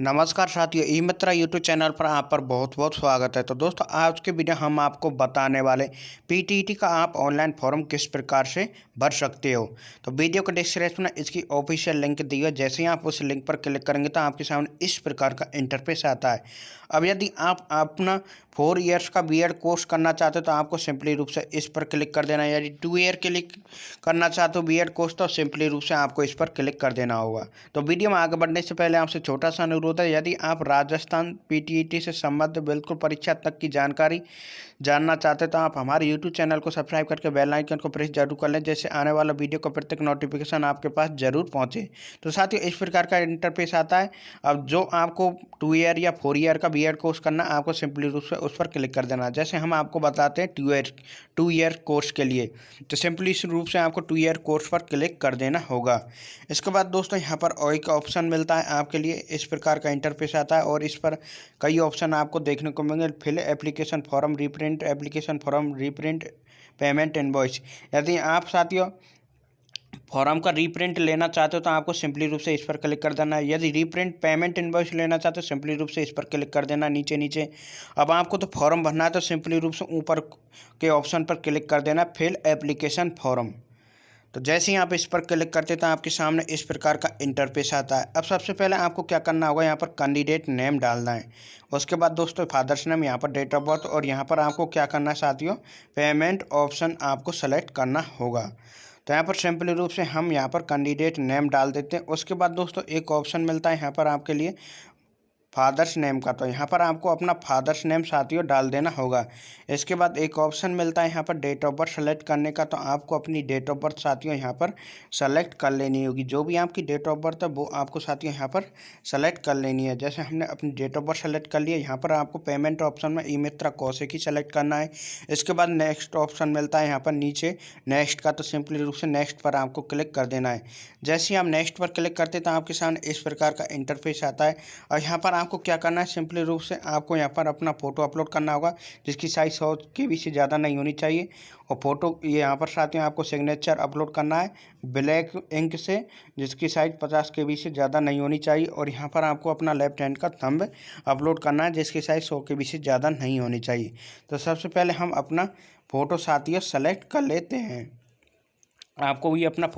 नमस्कार साथियों, ई मित्रा YouTube channel पर आप पर बहुत बहुत स्वागत है। तो दोस्तों, आज के वीडियो हम आपको बताने वाले पीटीईटी का आप ऑनलाइन फॉर्म किस प्रकार से भर सकते हो। तो वीडियो के डिस्क्रिप्शन में इसकी ऑफिशियल लिंक दी है। जैसे ही आप उस लिंक पर क्लिक करेंगे तो आपके सामने इस प्रकार का इंटरफेस आता है। अब यदि आप अपना 4 ईयर्स का बीएड कोर्स करना चाहते हो तो आपको सिंपली रूप से इस पर क्लिक कर देना है। यदि 2 ईयर क्लिक करना चाहते हो बीएड कोर्स तो सिंपली रूप से आपको इस पर क्लिक कर देना होगा। तो वीडियो में आगे बढ़ने से पहले आपसे छोटा सा अनुरोध है, यदि आप राजस्थान पीटीईटी से संबद्ध बिल्कुल परीक्षा तक की जानकारी जानना चाहते हैं तो आप हमारे यूट्यूब चैनल को सब्सक्राइब करके बेल आइकन को प्रेस जरूर कर लें, जैसे आने वाला वीडियो का प्रत्येक नोटिफिकेशन आपके पास जरूर पहुंचे। तो साथियों, इस प्रकार का इंटरफेस आता है। अब जो आपको 2 ईयर या 4 ईयर का बीएड कोर्स करना, आपको सिंपली रूप से उस पर क्लिक कर देना। जैसे हम आपको बताते हैं 2 ईयर कोर्स के लिए, तो सिंपली इस रूप से आपको 2 ईयर कोर्स पर क्लिक कर देना होगा। इसके बाद दोस्तों, यहाँ पर और एक ऑप्शन मिलता है आपके लिए। इस प्रकार का इंटरफेस आता है और इस पर कई ऑप्शन आपको देखने को मिलेंगे। Fill application form, reprint application form, reprint payment invoice. यदि आप साथियों फॉर्म का रीप्रिंट लेना चाहते हो तो आपको सिंपली रूप से इस पर क्लिक कर देना है। यदि रीप्रिंट पेमेंट इनवॉइस लेना चाहते हो सिंपली रूप से इस पर क्लिक कर देना नीचे नीचे। अब आपको तो फॉर्म भरना है तो सिंपली रूप से ऊपर के ऑप्शन पर क्लिक कर देना, फिल एप्लीकेशन फॉर्म। तो जैसे ही आप इस पर क्लिक करते हैं तो आपके सामने इस प्रकार का इंटरफेस आता है। अब सबसे पहले आपको क्या करना होगा, यहाँ पर कैंडिडेट नेम डालना है। उसके बाद दोस्तों फादर्स नेम, यहाँ पर डेट ऑफ बर्थ, और यहाँ पर आपको क्या करना है साथियों, पेमेंट ऑप्शन आपको सेलेक्ट करना होगा। तो यहाँ पर सिंपली रूप से हम यहाँ पर कैंडिडेट नेम डाल देते हैं। उसके बाद दोस्तों एक ऑप्शन मिलता है यहाँ पर आपके लिए फादर्स नेम का, तो यहाँ पर आपको अपना फादर्स नेम साथियों डाल देना होगा। इसके बाद एक ऑप्शन मिलता है यहाँ पर डेट ऑफ बर्थ सेलेक्ट करने का, तो आपको अपनी डेट ऑफ बर्थ साथियों यहाँ पर सेलेक्ट कर लेनी होगी। जो भी आपकी डेट ऑफ बर्थ है वो आपको साथियों यहाँ पर सेलेक्ट कर लेनी है। जैसे हमने अपनी डेट ऑफ बर्थ सेलेक्ट कर लिया, यहाँ पर आपको पेमेंट ऑप्शन में ई मित्रा कौशिक ही सेलेक्ट करना है। इसके बाद नेक्स्ट ऑप्शन मिलता है यहाँ पर नीचे नेक्स्ट का, तो सिंपली रूप से नेक्स्ट पर आपको क्लिक कर देना है। जैसे ही आप नेक्स्ट पर क्लिक करते हैं तो आपके सामने इस प्रकार का इंटरफेस आता है। और यहाँ पर आपको क्या करना है, सिंपली रूप से आपको यहाँ पर अपना फ़ोटो अपलोड करना होगा, जिसकी साइज़ 100 KB से ज़्यादा नहीं होनी चाहिए। और फोटो ये यहाँ पर साथियों आपको सिग्नेचर अपलोड करना है ब्लैक इंक से, जिसकी साइज़ 50 KB से ज़्यादा नहीं होनी चाहिए। और यहाँ पर आपको अपना लेफ्ट हैंड का थंब अपलोड करना है, जिसकी साइज़ 100 KB से ज़्यादा नहीं होनी चाहिए। तो सबसे पहले हम अपना फ़ोटो साथियों सेलेक्ट कर लेते हैं। आपको भी अपना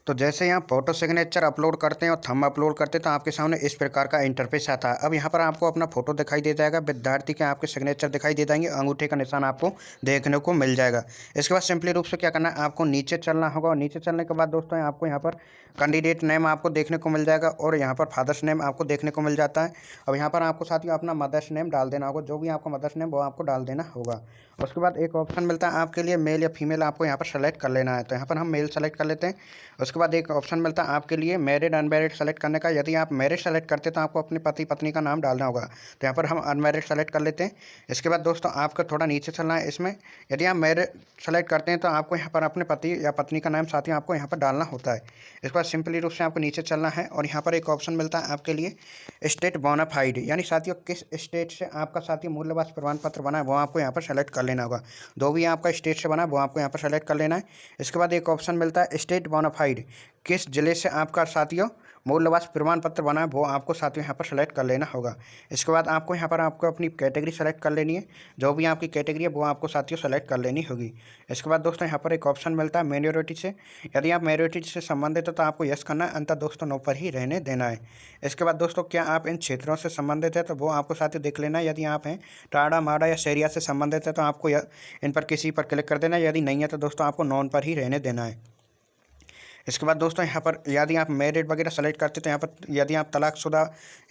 तो जैसे यहाँ फोटो सिग्नेचर अपलोड करते हैं और थंब अपलोड करते हैं तो आपके सामने इस प्रकार का इंटरफेस आता है। अब यहाँ पर आपको अपना फोटो दिखाई दे जाएगा, विद्यार्थी के आपके सिग्नेचर दिखाई दे जाएंगे, अंगूठे का निशान आपको देखने को मिल जाएगा। इसके बाद सिंपली रूप से क्या करना है, आपको नीचे चलना होगा। और नीचे चलने के बाद दोस्तों आपको यहाँ पर कैंडिडेट नेम आपको देखने को मिल जाएगा और यहाँ पर फादर्स नेम आपको देखने को मिल जाता है। अब यहाँ पर आपको साथियों अपना मदर्स नेम डाल देना होगा। जो भी आपका मदर्स नेम वो आपको डाल देना होगा। उसके बाद एक ऑप्शन मिलता है आपके लिए मेल या फीमेल, आपको यहाँ पर सेलेक्ट कर लेना है। तो यहाँ पर हम मेल सेलेक्ट कर लेते हैं। उसके बाद एक ऑप्शन मिलता है आपके लिए मैरिड अनमैरिड सेलेक्ट करने का। यदि आप मैरिड सेलेक्ट करते हैं तो आपको अपने पति पत्नी का नाम डालना होगा। तो यहाँ पर हम अनमैरिड सेलेक्ट कर लेते हैं। इसके बाद दोस्तों आपको थोड़ा नीचे चलना है। इसमें यदि आप मैरिड सेलेक्ट करते हैं तो आपको यहाँ पर अपने पति या पत्नी का नाम साथियों आपको यहाँ पर डालना होता है। इसके बाद सिंपली रूप से आपको नीचे चलना है और यहाँ पर एक ऑप्शन मिलता है आपके लिए स्टेट बोनाफाइड, यानी साथियों किस स्टेट से आपका साथियों मूल्यवान प्रमाण पत्र बना है वो आपको यहाँ पर सेलेक्ट कर लेना होगा। जो भी आपका स्टेट से बना है वो आपको यहाँ पर सेलेक्ट कर लेना है। इसके बाद एक ऑप्शन मिलता है स्टेट बोनाफाइड, किस जिले से आपका साथियों मूल्यवान प्रमाण पत्र बना है वो आपको साथियों यहाँ पर सेलेक्ट कर लेना होगा। इसके बाद आपको यहाँ पर आपको अपनी कैटेगरी सेलेक्ट कर लेनी है। जो भी आपकी कैटेगरी है वो आपको साथियों सेलेक्ट कर लेनी होगी। इसके बाद दोस्तों यहाँ पर एक ऑप्शन मिलता है माइनॉरिटी से। यदि आप माइनॉरिटी से संबंधित हो तो आपको यस करना है, अंतर दोस्तों नो पर ही रहने देना है। इसके बाद दोस्तों क्या आप इन क्षेत्रों से संबंधित है तो वो आपको साथियों देख लेना है। यदि आप हैं टाड़ा माड़ा या शहरिया से संबंधित है तो आपको इन पर किसी पर क्लिक कर देना है। यदि नहीं है तो दोस्तों आपको नॉन पर ही रहने देना है। इसके बाद दोस्तों यहाँ पर यदि आप मैरिड वगैरह सेलेक्ट करते हैं तो यहाँ पर यदि आप तलाकशुदा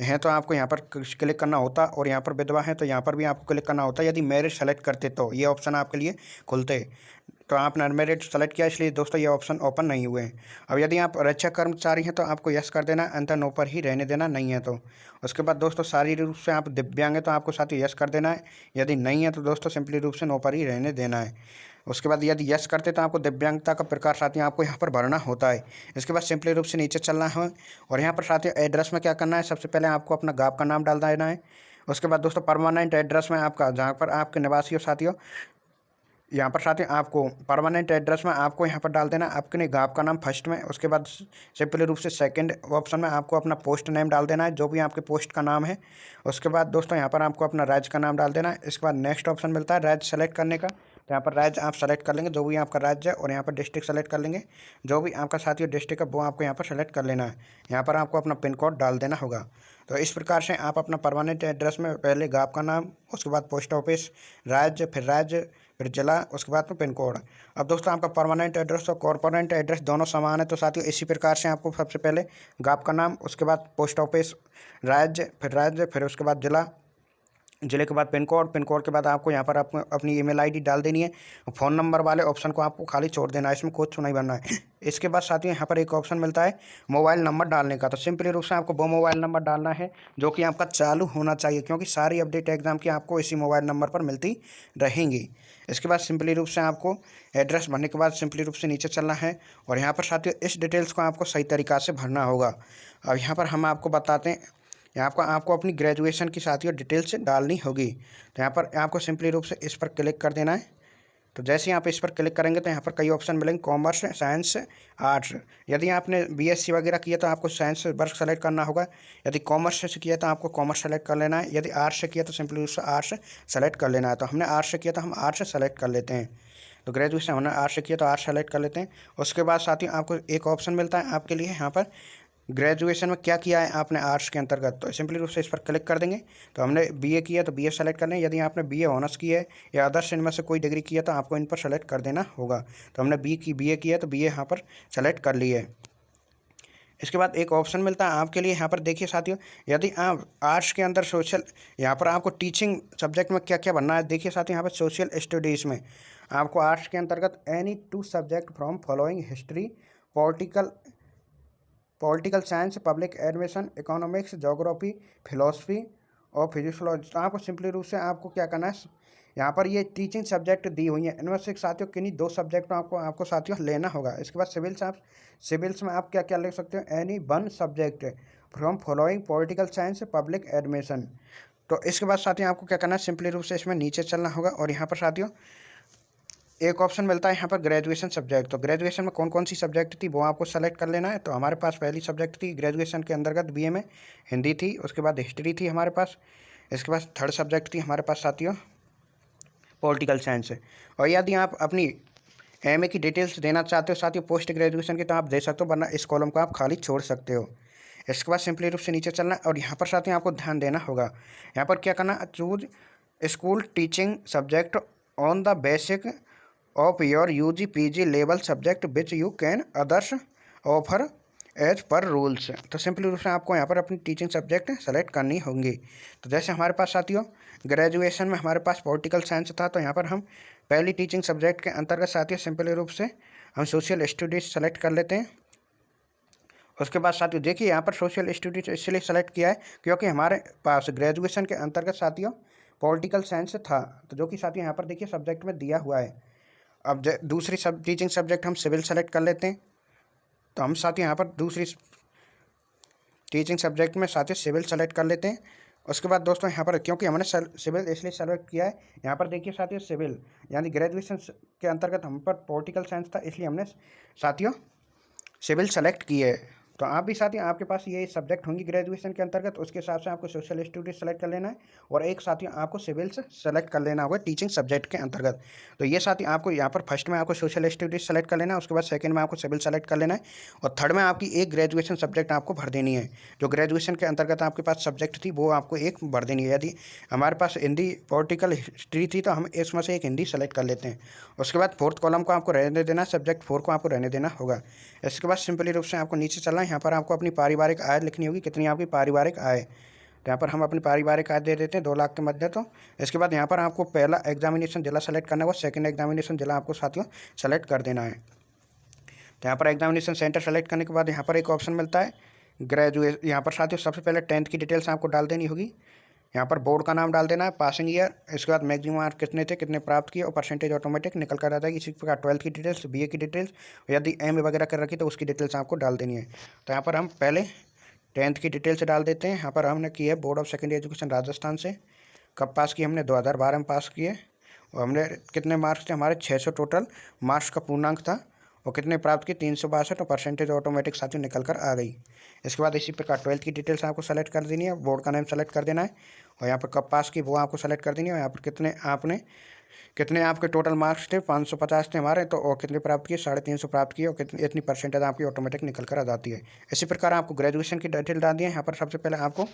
हैं तो आपको यहाँ पर क्लिक करना होता, और यहाँ पर विधवा है तो यहाँ पर भी आपको क्लिक करना होता है। यदि मैरिड सेलेक्ट करते तो ये ऑप्शन आपके लिए खुलते, तो आपने अनमैरिड सेलेक्ट किया इसलिए दोस्तों ये ऑप्शन ओपन नहीं हुए हैं। अब यदि आप रक्षा कर्मचारी हैं तो आपको यस कर देना, अंतर नो पर ही रहने देना, नहीं है तो। उसके बाद दोस्तों शारीरिक रूप से आप दिव्यांग हैं तो आपको साथ ही यस कर देना है। यदि नहीं है तो दोस्तों सिंपली रूप से नो पर ही रहने देना है। उसके बाद यदि यस करते तो आपको दिव्यांगता का प्रकार साथियों आपको यहाँ पर भरना होता है। इसके बाद सिंपली रूप से नीचे चलना है और यहाँ पर साथियों एड्रेस में क्या करना है, सबसे पहले आपको अपना गाँव का नाम डाल देना है। उसके बाद दोस्तों परमानेंट एड्रेस में आपका जहाँ पर आपके निवासी हो साथियों यहाँ पर साथ ही आपको परमानेंट एड्रेस में आपको यहाँ पर डाल देना आपके गाँव का नाम फर्स्ट में। उसके बाद सिंपली रूप से सेकंड ऑप्शन में आपको अपना पोस्ट नेम डाल देना है, जो भी आपके पोस्ट का नाम है। उसके बाद दोस्तों यहाँ पर आपको अपना राज्य का नाम डाल देना है। इसके बाद नेक्स्ट ऑप्शन मिलता है राज्य सेलेक्ट करने का। तो यहाँ पर राज्य आप सेलेक्ट कर लेंगे जो भी आपका राज्य है, और यहाँ पर डिस्ट्रिक्ट सेलेक्ट कर लेंगे, जो भी आपका साथियों डिस्ट्रिक्ट है वो आपको यहाँ पर सेलेक्ट कर लेना है। यहाँ पर आपको अपना पिन कोड डाल देना होगा। तो इस प्रकार से आप अपना परमानेंट एड्रेस में पहले गाँव का नाम, उसके बाद पोस्ट ऑफिस, राज्य, फिर जिला, उसके बाद में पिन कोड। अब दोस्तों आपका परमानेंट एड्रेस और कॉर्पोरेट एड्रेस दोनों समान है। तो साथियों इसी प्रकार से आपको सबसे पहले गाँव का नाम, उसके बाद पोस्ट ऑफिस, राज्य, फिर उसके बाद जिला, जिले के बाद पिन कोड के बाद आपको यहाँ पर आपको अपनी ईमेल आईडी डाल देनी है। फ़ोन नंबर वाले ऑप्शन को आपको खाली छोड़ देना है, इसमें कुछ नहीं भरना है। इसके बाद साथियों यहाँ पर एक ऑप्शन मिलता है मोबाइल नंबर डालने का। तो सिंपली रूप से आपको वो मोबाइल नंबर डालना है जो कि आपका चालू होना चाहिए, क्योंकि सारी अपडेट एग्जाम की आपको इसी मोबाइल नंबर पर मिलती रहेंगी। इसके बाद सिंपली रूप से आपको एड्रेस भरने के बाद सिंपली रूप से नीचे चलना है, और यहाँ पर साथियों इस डिटेल्स को आपको सही तरीक़ा से भरना होगा। अब यहाँ पर हम आपको बताते हैं, यहाँ पर आपको अपनी ग्रेजुएशन की साथियों डिटेल्स डालनी होगी। तो यहाँ पर आपको सिंपली रूप से इस पर क्लिक कर देना है। तो जैसे ही आप इस पर क्लिक करेंगे तो यहाँ पर कई ऑप्शन मिलेंगे, कॉमर्स, साइंस, आर्ट्स। यदि आपने बीएससी वगैरह किया तो आपको साइंस वर्ग सेलेक्ट करना होगा। यदि कॉमर्स से किया तो आपको कॉमर्स सेलेक्ट कर लेना है। यदि आर्ट्स से किया तो सिंपली रूप से आर्ट्स सेलेक्ट कर लेना है। तो हमने आर्ट्स से किया तो हम आर्ट्स सेलेक्ट कर लेते हैं। तो ग्रेजुएशन हमने आर्ट्स से किया तो आर्ट्स सेलेक्ट कर लेते हैं। उसके बाद साथियों आपको एक ऑप्शन मिलता है आपके लिए यहाँ पर, ग्रेजुएशन में क्या किया है आपने आर्ट्स के अंतर्गत। तो सिंपली रूप से इस पर क्लिक कर देंगे। तो हमने बीए किया तो बीए सेलेक्ट कर लें। यदि आपने बीए ऑनर्स किया है या अदर्स इनमें से कोई डिग्री किया तो आपको इन पर सेलेक्ट कर देना होगा। तो हमने बीए किया तो बीए यहाँ पर सेलेक्ट कर लिए। इसके बाद एक ऑप्शन मिलता है आपके लिए यहाँ पर, देखिए साथियों, यदि आप आर्ट्स के अंदर सोशल, यहाँ पर आपको टीचिंग सब्जेक्ट में क्या क्या बनना है। देखिए साथियों यहाँ पर सोशल स्टडीज़ में आपको आर्ट्स के अंतर्गत any 2 subject from following history, political science, public admission, economics, geography, philosophy और फिजिक्सोलॉजी। तो आपको सिंपली रूप से आपको क्या करना है, यहाँ पर ये टीचिंग सब्जेक्ट दी हुई है, इनमें से साथियों किन्हीं 2 सब्जेक्ट आपको साथियों लेना होगा। इसके बाद सिविल्स में आप क्या क्या ले सकते हो, any 1 subject from following political science, public admission. तो इसके बाद साथियों आपको क्या करना है, सिंपली रूप से इसमें नीचे चलना होगा, और यहाँ पर साथियों एक ऑप्शन मिलता है यहाँ पर ग्रेजुएशन सब्जेक्ट। तो ग्रेजुएशन में कौन कौन सी सब्जेक्ट थी वो आपको सेलेक्ट कर लेना है। तो हमारे पास पहली सब्जेक्ट थी ग्रेजुएशन के अंतर्गत बीए में हिंदी थी, उसके बाद हिस्ट्री थी हमारे पास, इसके बाद थर्ड सब्जेक्ट थी हमारे पास साथियों पॉलिटिकल साइंस। और यदि आप अपनी एमए की डिटेल्स देना चाहते हो साथियों पोस्ट ग्रेजुएशन की तो आप दे सकते हो, वरना इस कॉलम को आप खाली छोड़ सकते हो। इसके बाद सिंपली रूप से नीचे चलना है, और यहाँ पर साथियों आपको ध्यान देना होगा, यहाँ पर क्या करना, choose school teaching subject on the basis of your UG PG level subject which you can others offer as per rules. तो सिंपली रूप से आपको यहाँ पर अपनी टीचिंग सब्जेक्ट सेलेक्ट करनी होंगी। तो जैसे हमारे पास साथियों ग्रेजुएशन में हमारे पास पॉलिटिकल साइंस था, तो यहाँ पर हम पहली टीचिंग सब्जेक्ट के अंतर्गत साथियों सिंपली रूप से हम सोशल स्टडीज़ सेलेक्ट कर लेते हैं। उसके बाद साथियों देखिए यहाँ पर सोशल स्टडीज़ इसलिए सेलेक्ट किया है क्योंकि हमारे पास ग्रेजुएशन के अंतर्गत साथियों पॉलिटिकल साइंस था, तो जो कि साथियों यहाँ पर देखिए सब्जेक्ट में दिया हुआ है। अब दूसरी टीचिंग सब्जेक्ट हम सिविल सेलेक्ट कर लेते हैं। तो हम साथियों यहाँ पर दूसरी टीचिंग सब्जेक्ट में साथियों सिविल सेलेक्ट कर लेते हैं। उसके बाद दोस्तों यहाँ पर क्योंकि हमने सिविल इसलिए सेलेक्ट किया है, यहाँ पर देखिए साथियों सिविल यानी ग्रेजुएशन के अंतर्गत हम पर पॉलिटिकल साइंस था, इसलिए हमने साथियों सिविल सेलेक्ट किए है। तो आप भी साथियों आपके पास ये सब्जेक्ट होंगी ग्रेजुएशन के अंतर्गत, उसके हिसाब से आपको सोशल स्टडीज सेलेक्ट कर लेना है, और एक साथियों आपको सिविल्स सेलेक्ट कर लेना होगा टीचिंग सब्जेक्ट के अंतर्गत। तो ये साथियों आपको यहाँ पर फर्स्ट में आपको सोशल स्टडीज सेलेक्ट कर लेना है, उसके बाद सेकंड में आपको सिविल सेलेक्ट कर लेना है, और थर्ड में आपकी एक ग्रेजुएशन सब्जेक्ट आपको भर देनी है। जो ग्रेजुएशन के अंतर्गत आपके पास सब्जेक्ट थी वो आपको एक भर देनी है। यदि हमारे पास हिंदी पॉलिटिकल हिस्ट्री थी तो हम इसमें से एक हिंदी सेलेक्ट कर लेते हैं। उसके बाद फोर्थ कॉलम को आपको रहने देना, सब्जेक्ट 4 को आपको रहने देना होगा। इसके बाद सिंपली रूप से आपको नीचे चलना है, यहाँ पर आपको अपनी पारिवारिक आय लिखनी होगी, कितनी आपकी पारिवारिक आय। तो यहाँ पर हम अपनी पारिवारिक आय दे देते हैं 2 लाख के मध्य। तो इसके बाद यहाँ पर आपको पहला एग्जामिनेशन जिला सेलेक्ट करना होगा, सेकंड एग्जामिनेशन जिला आपको साथियों सेलेक्ट कर देना है। तो यहाँ पर एग्जामिनेशन सेंटर सेलेक्ट करने के बाद यहाँ पर एक ऑप्शन मिलता है यहाँ पर साथियों सबसे पहले 10th की डिटेल्स आपको डाल देनी होगी। यहाँ पर बोर्ड का नाम डाल देना है, पासिंग ईयर, इसके बाद मैक्सिमम मार्क कितने थे, कितने प्राप्त किए, और परसेंटेज ऑटोमेटिक निकल कर आता है। इसी प्रकार 12th की डिटेल्स, बीए की डिटेल्स, यदि एमए वगैरह कर रखी तो उसकी डिटेल्स आपको डाल देनी है। तो यहाँ पर हम पहले 10th की डिटेल्स डाल देते हैं। यहाँ पर हमने की है board of secondary education Rajasthan से, कब पास की हमने 2012 में पास किए। और हमने कितने मार्क्स थे हमारे 600 टोटल मार्क्स का पूर्णांक था और कितने प्राप्त किए 362 और परसेंटेज ऑटोमेटिक साथियों निकल कर आ गई। इसके बाद इसी प्रकार 12th की डिटेल्स आपको सेलेक्ट कर देनी है, बोर्ड का नेम सेलेक्ट कर देना है और यहाँ पर कब पास की वो आपको सेलेक्ट कर देनी है और यहाँ पर कितने आपके टोटल मार्क्स थे 550 थे हमारे, तो और कितने प्राप्त किए 350 प्राप्त किए और कितनी इतनी परसेंटेज आपकी ऑटोमेटिक निकल कर आ जाती है। इसी प्रकार आपको ग्रेजुएशन की डिटेल डाल दी है। यहाँ पर सबसे पहले आपको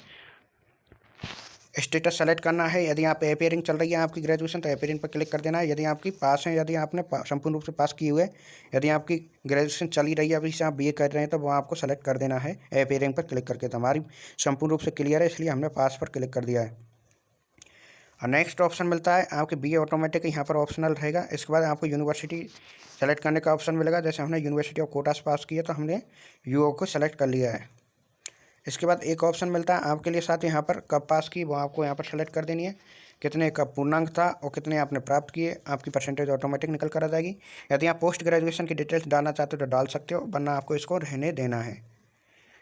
स्टेटस सेलेक्ट करना है। यदि आप अपेयरिंग चल रही है आपकी ग्रेजुएशन तो अपेयरिंग पर क्लिक कर देना है। यदि आपकी पास है, यदि आपने संपूर्ण रूप से पास किए हुए, यदि आपकी ग्रेजुएशन चली रही है अभी से आप बीए कर रहे हैं तो वो आपको सेलेक्ट कर देना है अपेयरिंग पर क्लिक करके। तो हमारी संपूर्ण रूप से क्लियर है इसलिए हमने पास पर क्लिक कर दिया है। और नेक्स्ट ऑप्शन मिलता है आपके बीए ऑटोमेटिक यहाँ पर ऑप्शनल रहेगा। इसके बाद आपको यूनिवर्सिटी सेलेक्ट करने का ऑप्शन मिलेगा। जैसे हमने यूनिवर्सिटी ऑफ कोटा से पास किया तो हमने यूओ को सेलेक्ट कर लिया है। इसके बाद एक ऑप्शन मिलता है आपके लिए साथ यहाँ पर कब पास की वो आपको यहाँ पर सेलेक्ट कर देनी है, कितने का पूर्णांक था और कितने आपने प्राप्त किए, आपकी परसेंटेज ऑटोमेटिक निकल कर आ जाएगी। यदि आप पोस्ट ग्रेजुएशन की डिटेल्स डालना चाहते हो तो डाल सकते हो, वरना आपको इसको रहने देना है।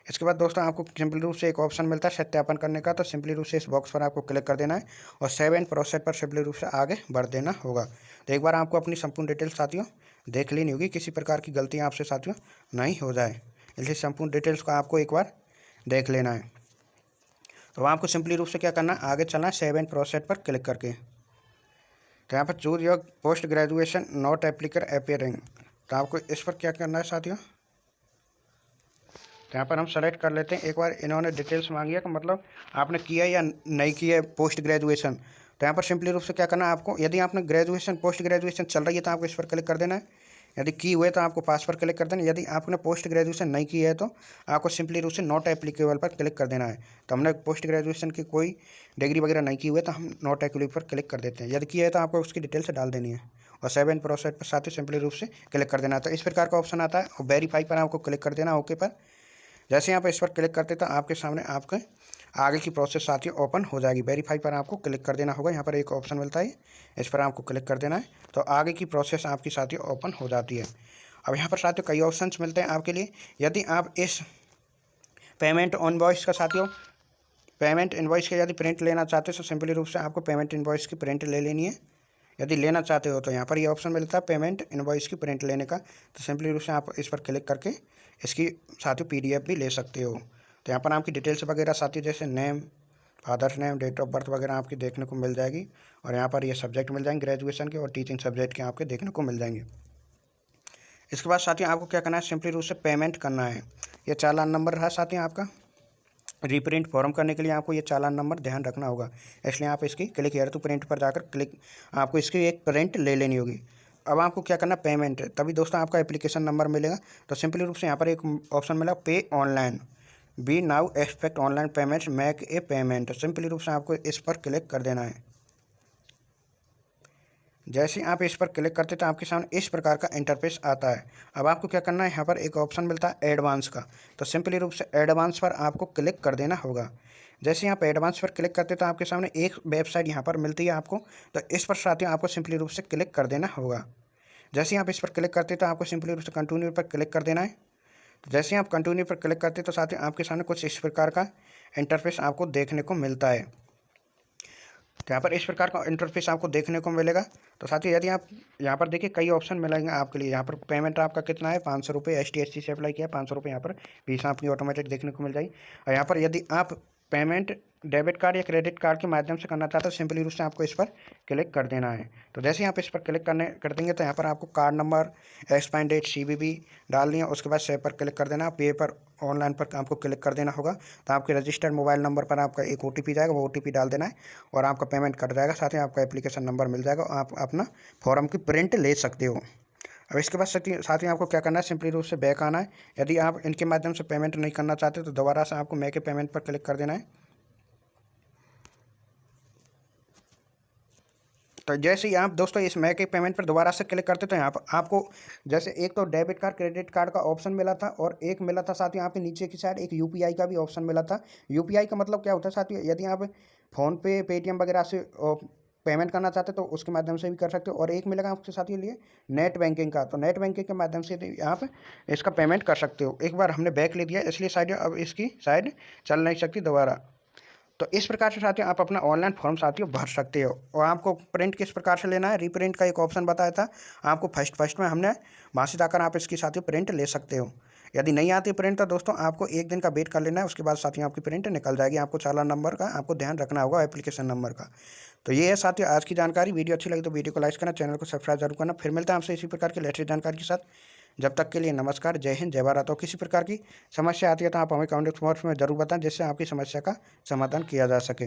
इसके बाद दोस्तों आपको सिंपल रूप से एक ऑप्शन मिलता है सत्यापन करने का, तो सिंपली रूप से इस बॉक्स पर आपको क्लिक कर देना है और सेव एंड प्रोसेस पर सिंपली रूप से आगे बढ़ देना होगा। तो एक बार आपको अपनी संपूर्ण डिटेल्स साथियों देख लेनी होगी, किसी प्रकार की गलती आपसे साथियों नहीं हो जाए, इसलिए संपूर्ण डिटेल्स को आपको एक बार देख लेना है। तो आपको सिंपली रूप से क्या करना है, आगे चलना है सेव एंड प्रोसेस पर क्लिक करके। तो यहाँ पर choose your post graduation not applicable appearing, तो आपको इस पर क्या करना है साथियों। तो यहाँ पर हम सेलेक्ट कर लेते हैं। एक बार इन्होंने डिटेल्स मांगी है कि मतलब आपने किया या नहीं किया पोस्ट ग्रेजुएशन, तो यहाँ पर सिंपली रूप से क्या करना है आपको, यदि आपने ग्रेजुएशन पोस्ट ग्रेजुएशन चल रही है तो आपको इस पर क्लिक कर देना है। यदि की हुए तो आपको पास पर क्लिक कर देना। यदि आपने पोस्ट ग्रेजुएशन नहीं की है तो आपको सिंपली रूप से नॉट एप्लीकेबल पर क्लिक कर देना है। तो हमने पोस्ट ग्रेजुएशन की कोई डिग्री वगैरह नहीं की हुई है तो हम नॉट एप्लीकेबल पर क्लिक कर देते हैं। यदि की है तो आपको उसकी डिटेल्स डाल देनी है और सेव एंड प्रोसेस पर साथ ही सिंपली रूप से क्लिक कर देना है। तो इस प्रकार का ऑप्शन आता है और वेरीफाई पर आपको क्लिक कर देना, ओके पर। जैसे यहाँ पर इस पर क्लिक करते तो आपके सामने आपके आगे की प्रोसेस साथियों ओपन हो जाएगी। वेरीफाई पर आपको क्लिक कर देना होगा, यहाँ पर एक ऑप्शन मिलता है, इस पर आपको क्लिक कर देना है तो आगे की प्रोसेस आपकी साथियों ओपन हो जाती है। अब यहाँ पर साथियों कई ऑप्शंस मिलते हैं आपके लिए। यदि आप इस पेमेंट इनवॉइस का साथियों पेमेंट इनवॉइस का यदि प्रिंट लेना चाहते हो तो सिंपली रूप से आपको पेमेंट इनवॉइस की प्रिंट ले लेनी है। यदि लेना चाहते हो तो यहाँ पर ये ऑप्शन मिलता है पेमेंट इनवॉइस की प्रिंट लेने का, तो सिंपली रूप से आप इस पर क्लिक करके इसकी साथियों PDF भी ले सकते हो। तो यहाँ पर आपकी डिटेल्स वगैरह साथियों जैसे name, father's name, date of birth वगैरह आपकी देखने को मिल जाएगी और यहाँ पर ये सब्जेक्ट मिल जाएंगे ग्रेजुएशन के और टीचिंग सब्जेक्ट के आपके देखने को मिल जाएंगे। इसके बाद साथियों आपको क्या करना है, सिंपली रूप से पेमेंट करना है। ये चालान नंबर रहा साथियों आपका, रीप्रिंट फॉर्म करने के लिए आपको ये चालान नंबर ध्यान रखना होगा, इसलिए आप इसकी क्लिक हेयर टू प्रिंट पर जाकर आपको इसकी एक प्रिंट ले लेनी होगी। अब आपको क्या करना, पेमेंट, तभी दोस्तों आपका एप्लीकेशन नंबर मिलेगा। तो सिंपली रूप से यहाँ पर एक ऑप्शन मिला pay online, be now expect online payments make a payment, simply रूप से आपको इस पर क्लिक कर देना है। जैसे आप इस पर क्लिक करते तो आपके सामने इस प्रकार का इंटरफेस आता है। अब आपको क्या करना है, यहाँ पर एक ऑप्शन मिलता है एडवांस का, तो सिंपली रूप से एडवांस पर आपको क्लिक कर देना होगा। जैसे यहाँ पर एडवांस पर क्लिक करते तो आपके सामने एक वेबसाइट यहाँ पर मिलती है आपको, तो इस पर साथियों आपको सिंपली रूप से क्लिक कर देना होगा। जैसे आप इस पर क्लिक करते तो आपको सिंपली रूप से कंटिन्यू पर क्लिक कर देना है। तो जैसे आप कंटिन्यू पर क्लिक करते तो साथियों आपके सामने कुछ इस प्रकार का इंटरफेस आपको देखने को मिलता है। तो यहाँ पर इस प्रकार का इंटरफेस आपको देखने को मिलेगा। तो साथियों यदि आप यहाँ पर देखिए कई ऑप्शन मिलेंगे आपके लिए। यहाँ पर पेमेंट आपका कितना है, 500 रुपये, ST/SC से अप्लाई किया 500 रुपये यहाँ पर फीस आपकी ऑटोमेटिक देखने को मिल जाएगी। और यहाँ पर यदि आप पेमेंट डेबिट कार्ड या क्रेडिट कार्ड के माध्यम से करना चाहते हो सिंपली रूप से आपको इस पर क्लिक कर देना है। तो जैसे ही आप इस पर क्लिक कर देंगे तो यहाँ पर आपको card number, expiry date, CVV डालनी है। उसके बाद सेव पर क्लिक कर देना, पे पर ऑनलाइन पर आपको क्लिक कर देना होगा। तो आपके रजिस्टर्ड मोबाइल नंबर पर आपका एक OTP जाएगा, वो OTP डाल देना है और आपका पेमेंट कट जाएगा। साथ ही आपका एप्लीकेशन नंबर मिल जाएगा, आप अपना फॉर्म की प्रिंट ले सकते हो। अब इसके बाद साथ ही आपको क्या करना है, सिंपली रूप से बैक आना है। यदि आप इनके माध्यम से पेमेंट नहीं करना चाहते तो दोबारा से आपको मेक ए पेमेंट पर क्लिक कर देना है। तो जैसे ही आप दोस्तों इस मेक ए पेमेंट पर दोबारा से क्लिक करते तो यहाँ पर आपको जैसे एक तो डेबिट कार्ड क्रेडिट कार्ड का ऑप्शन मिला था और एक मिला था साथ ही यहाँ पे नीचे की साइड एक UPI का भी ऑप्शन मिला था। UPI का मतलब क्या होता है साथियों, यदि आप फ़ोनपे, पेटीएम वगैरह से पेमेंट करना चाहते तो उसके माध्यम से भी कर सकते हो। और एक मिलेगा आपके साथ ये लिए नेट बैंकिंग का, तो नेट बैंकिंग के माध्यम से आप इसका पेमेंट कर सकते हो। एक बार हमने बैक ले दिया इसलिए साइड अब इसकी साइड चल नहीं सकती दोबारा। तो इस प्रकार से साथियों आप अपना ऑनलाइन फॉर्म साथियों भर सकते हो। और आपको प्रिंट किस प्रकार से लेना है, रीप्रिंट का एक ऑप्शन बताया था आपको फर्स्ट में हमने, वहाँ से जाकर आप इसकी साथियों प्रिंट ले सकते हो। यदि नहीं आती प्रिंट तो दोस्तों आपको एक दिन का वेट कर लेना है, उसके बाद साथियों आपकी प्रिंट निकल जाएगी। आपको चालान नंबर का आपको ध्यान रखना होगा, एप्लीकेशन नंबर का। तो ये है साथियों आज की जानकारी। वीडियो अच्छी लगी तो वीडियो को लाइक करना, चैनल को सब्सक्राइब जरूर करना। फिर मिलते हैं आपसे इसी प्रकार की लेटेस्ट जानकारी के साथ। जब तक के लिए नमस्कार, जय हिंद, जय भारत। और किसी प्रकार की समस्या आती है तो आप हमें कमेंट बॉक्स में जरूर बताएं, जिससे आपकी समस्या का समाधान किया जा सके।